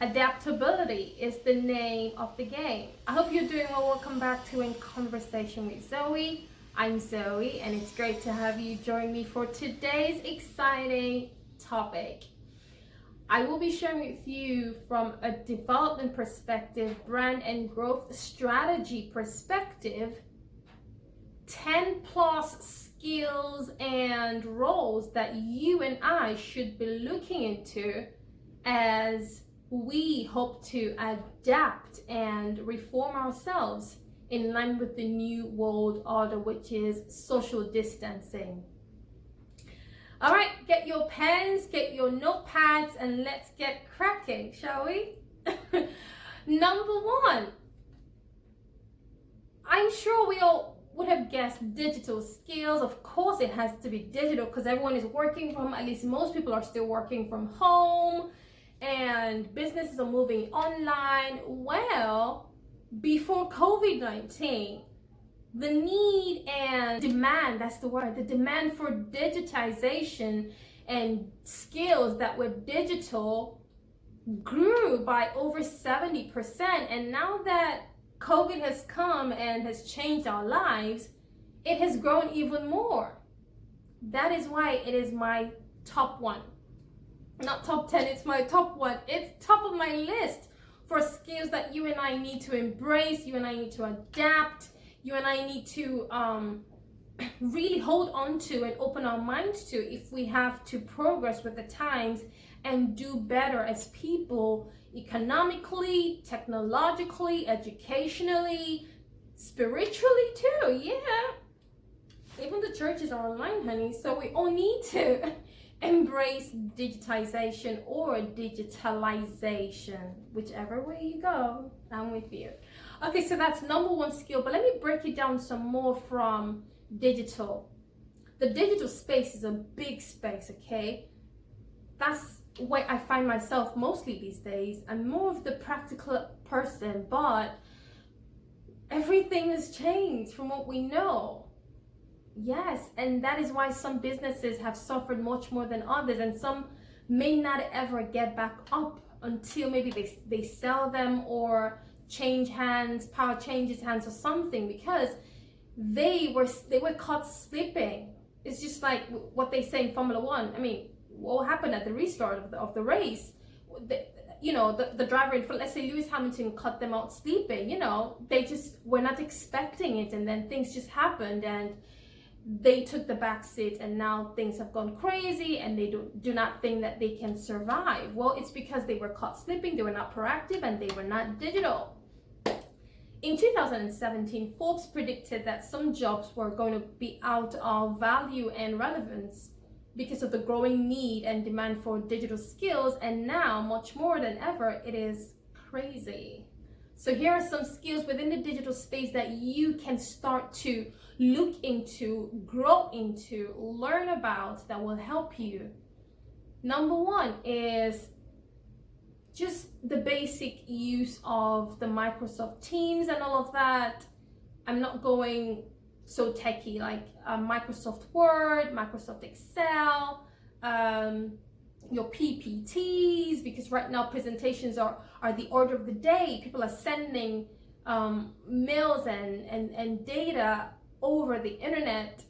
Adaptability is the name of the game. I hope you're doing well. Welcome back to In Conversation with Zoe. I'm Zoe, and it's great to have you join me for today's exciting topic. I will be sharing with you from a development perspective, brand and growth strategy perspective, 10 plus skills and roles that you and I should be looking into as we hope to adapt and reform ourselves in line with the new world order, which is social distancing. All right, get your pens, get your notepads, and let's get cracking, shall we? Number one, I'm sure we all would have guessed digital skills. Of course, it has to be digital because everyone is working from, at least most people are still working from home, and businesses are moving online. Well, before COVID-19, the need and demand, that's the word, the demand for digitization and skills that were digital grew by over 70%. And now that COVID has come and has changed our lives, it has grown even more. That is why it is my top one. Not top 10, it's my top one. It's top of my list for skills that you and I need to embrace, you and I need to adapt, you and I need to really hold on to and open our minds to if we have to progress with the times and do better as people, economically, technologically, educationally, spiritually too. Yeah, even the churches are online, honey, so we all need to embrace digitization or digitalization, whichever way you go. I'm with you. Okay, so that's number one skill, but let me break it down some more from digital. The digital space is a big space, okay? That's where I find myself mostly these days. I'm more of the practical person, but everything has changed from what we know. Yes, and that is why some businesses have suffered much more than others, and some may not ever get back up until maybe they sell them or change hands, power changes hands or something, because they were caught slipping. It's just like what they say in Formula One. I mean, what happened at the restart of the race? The driver, let's say Lewis Hamilton, cut them out sleeping. They just were not expecting it, and then things just happened, and they took the back seat, and now things have gone crazy, and they do not think that they can survive. Well, it's because they were caught slipping, they were not proactive, and they were not digital. In 2017, Forbes predicted that some jobs were going to be out of value and relevance because of the growing need and demand for digital skills, and now, much more than ever, it is crazy. So here are some skills within the digital space that you can start to look into, grow into, learn about, that will help you. Number one is just the basic use of the Microsoft Teams and all of that. I'm not going so techie, like Microsoft Word, Microsoft Excel, your PPTs, because right now presentations are the order of the day. People are sending mails and data over the internet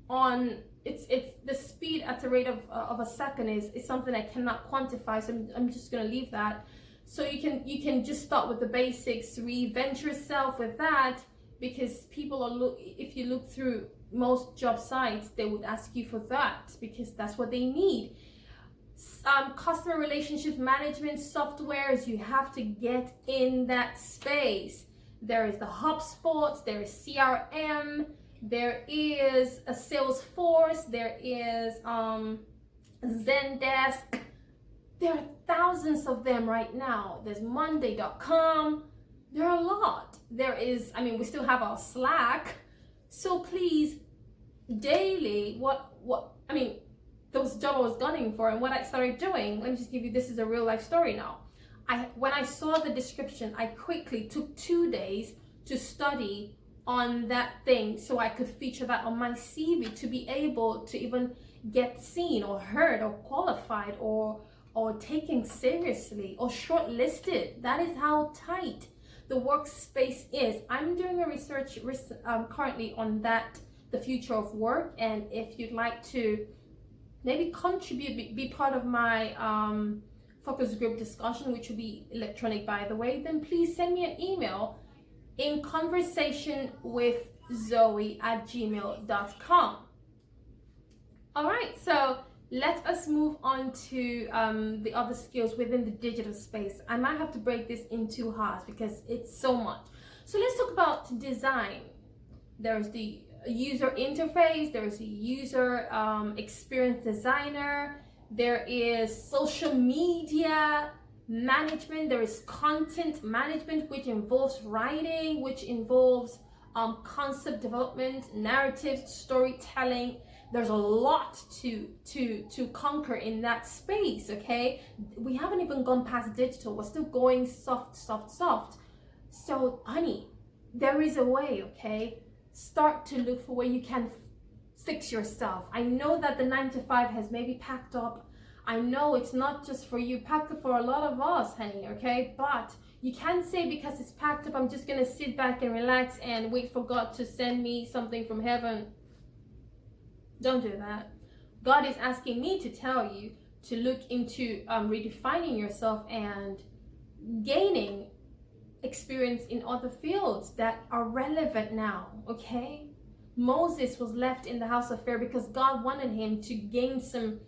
on it's the speed at the rate of a second is something I cannot quantify, so I'm just gonna leave that. So you can just start with the basics, reinvent yourself with that, because people are if you look through most job sites, they would ask you for that because that's what they need. Customer relationship management softwares, you have to get in that space. There is the HubSpot, there is CRM, there is a Salesforce, there is Zendesk. There are thousands of them right now. There's Monday.com. There are a lot. There is, we still have our Slack. So please, daily, those jobs I was gunning for and what I started doing, let me just give you, this is a real life story now. When I saw the description, I quickly took 2 days to study on that thing so I could feature that on my CV to be able to even get seen or heard or qualified or or taken seriously or shortlisted. That is how tight the workspace is. I'm doing a research currently on that, the future of work, and if you'd like to maybe contribute, be part of my focus group discussion, which will be electronic by the way, then please send me an email in conversationwithzoe@gmail.com. All right, so let us move on to the other skills within the digital space. I might have to break this into halves because it's so much. So let's talk about design. There's the user interface, there's a user experience designer, there is social media management, there is content management, which involves writing, which involves concept development, narrative, storytelling. There's a lot to conquer in that space, okay? We haven't even gone past digital. We're still going soft. So, honey, there is a way, okay? Start to look for where you can fix yourself. I know that the 9 to 5 has maybe packed up. I know it's not just for you, packed up for a lot of us, honey, okay? But you can't say because it's packed up, I'm just gonna sit back and relax and wait for God to send me something from heaven. Don't do that. God is asking me to tell you to look into redefining yourself and gaining experience in other fields that are relevant now, okay? Moses was left in the house of Pharaoh because God wanted him to gain some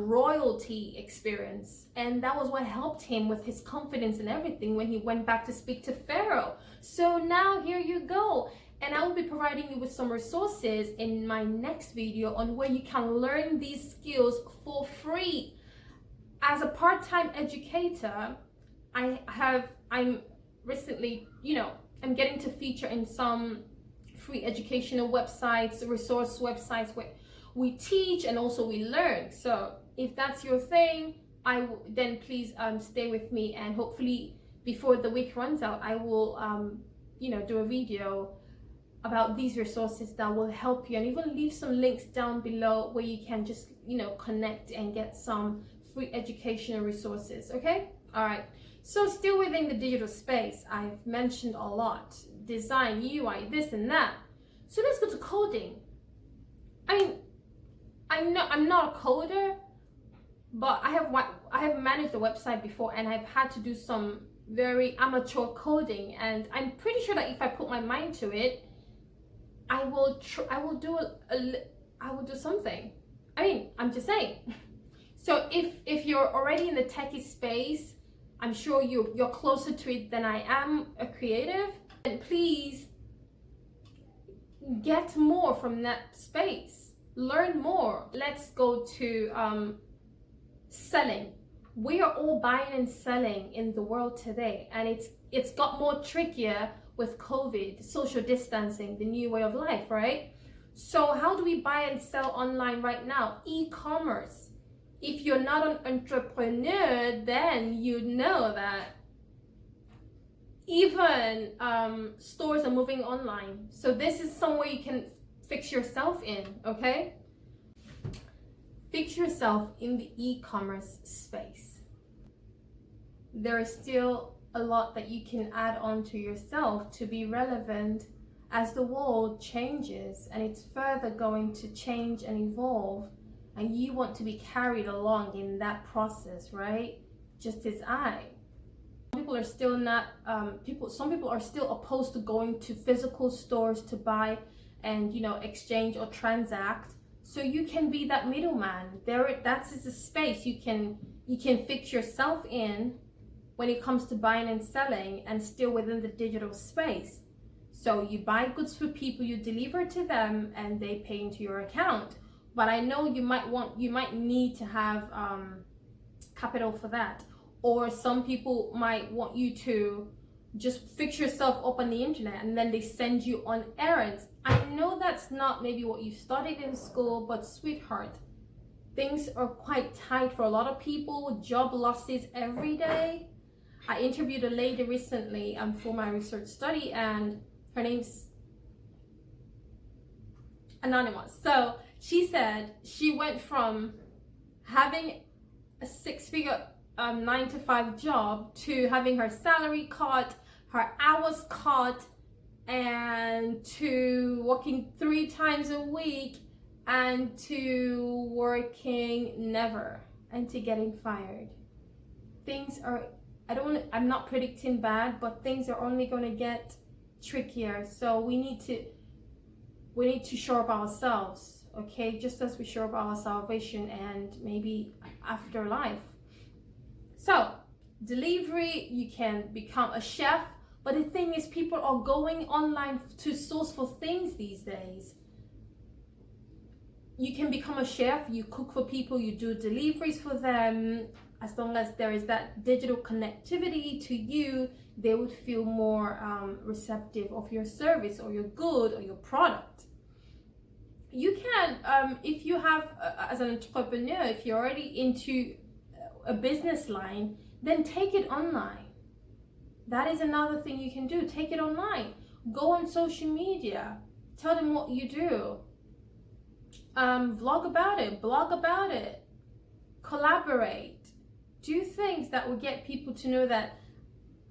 royalty experience, and that was what helped him with his confidence and everything when he went back to speak to Pharaoh. So now here you go. And I will be providing you with some resources in my next video on where you can learn these skills for free. As a part-time educator, I'm recently, I'm getting to feature in some free educational websites, resource websites where we teach and also we learn. So if that's your thing, then please stay with me, and hopefully before the week runs out, I will do a video about these resources that will help you, and even leave some links down below where you can just connect and get some free educational resources. Okay, all right. So still within the digital space, I've mentioned a lot: design, UI, this and that. So let's go to coding. I'm not a coder, but I have managed a website before, and I've had to do some very amateur coding, and I'm pretty sure that if I put my mind to it, I will do something. I'm just saying. So if you're already in the techie space, I'm sure you're closer to it than I am, a creative, and please get more from that space. Learn more. Let's go to selling. We are all buying and selling in the world today, and it's got more trickier with COVID, social distancing, the new way of life, right? So how do we buy and sell online right now? E-commerce. If you're not an entrepreneur, then you know that even stores are moving online. So this is somewhere you can fix yourself in, okay? Fix yourself in the e-commerce space. There is still a lot that you can add on to yourself to be relevant as the world changes, and it's further going to change and evolve, and you want to be carried along in that process, right? Just as people are still not some people are still opposed to going to physical stores to buy and exchange or transact. So you can be that middleman. That's a space you can fix yourself in when it comes to buying and selling, and still within the digital space. So you buy goods for people, you deliver to them, and they pay into your account. But I know you might need to have capital for that, or some people might want you to just fix yourself up on the internet and then they send you on errands. I know that's not maybe what you studied in school, but sweetheart, things are quite tight for a lot of people. Job losses every day. I interviewed a lady recently for my research study, and her name's anonymous. So she said she went from having a 6-figure 9 to 5 job to having her salary cut, her hours cut, and to working 3 times a week, and to working never, and to getting fired. Things are, I'm not predicting bad, but things are only going to get trickier. So we need to shore up ourselves, okay? Just as we shore up our salvation and maybe afterlife. So delivery, you can become a chef, but the thing is, people are going online to source for things these days. You can become a chef, you cook for people, you do deliveries for them. As long as there is that digital connectivity to you, they would feel more receptive of your service or your good or your product. You can, if you have, as an entrepreneur, if you're already into a business line, then take it online. That is another thing you can do. Take it online. Go on social media. Tell them what you do. Vlog about it. Blog about it. Collaborate. Do things that will get people to know that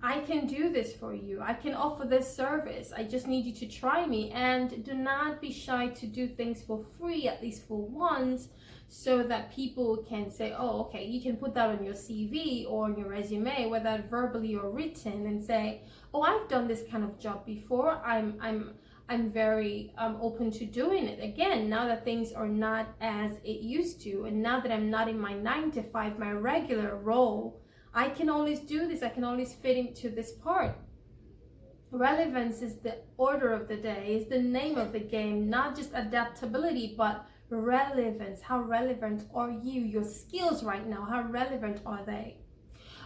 I can do this for you. I can offer this service. I just need you to try me. And do not be shy to do things for free, at least for once, so that people can say, oh, okay, you can put that on your CV or on your resume, whether verbally or written, and say, oh, I've done this kind of job before. I'm very open to doing it. Again, now that things are not as it used to, and now that I'm not in my 9 to 5, my regular role, I can always do this. I can always fit into this part. Relevance is the order of the day, is the name of the game, not just adaptability, but relevance. How relevant are you? Your skills right now, how relevant are they?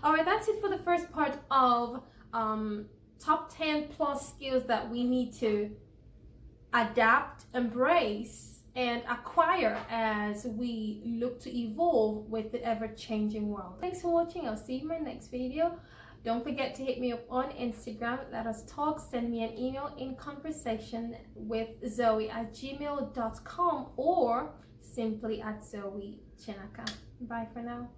All right, that's it for the first part of top 10 plus skills that we need to adapt, embrace, and acquire as we look to evolve with the ever-changing world. Thanks for watching. I'll see you in my next video. Don't forget to hit me up on Instagram. Let us talk. Send me an email in conversation with zoe@gmail.com or simply at Zoe Chinaka. Bye for now.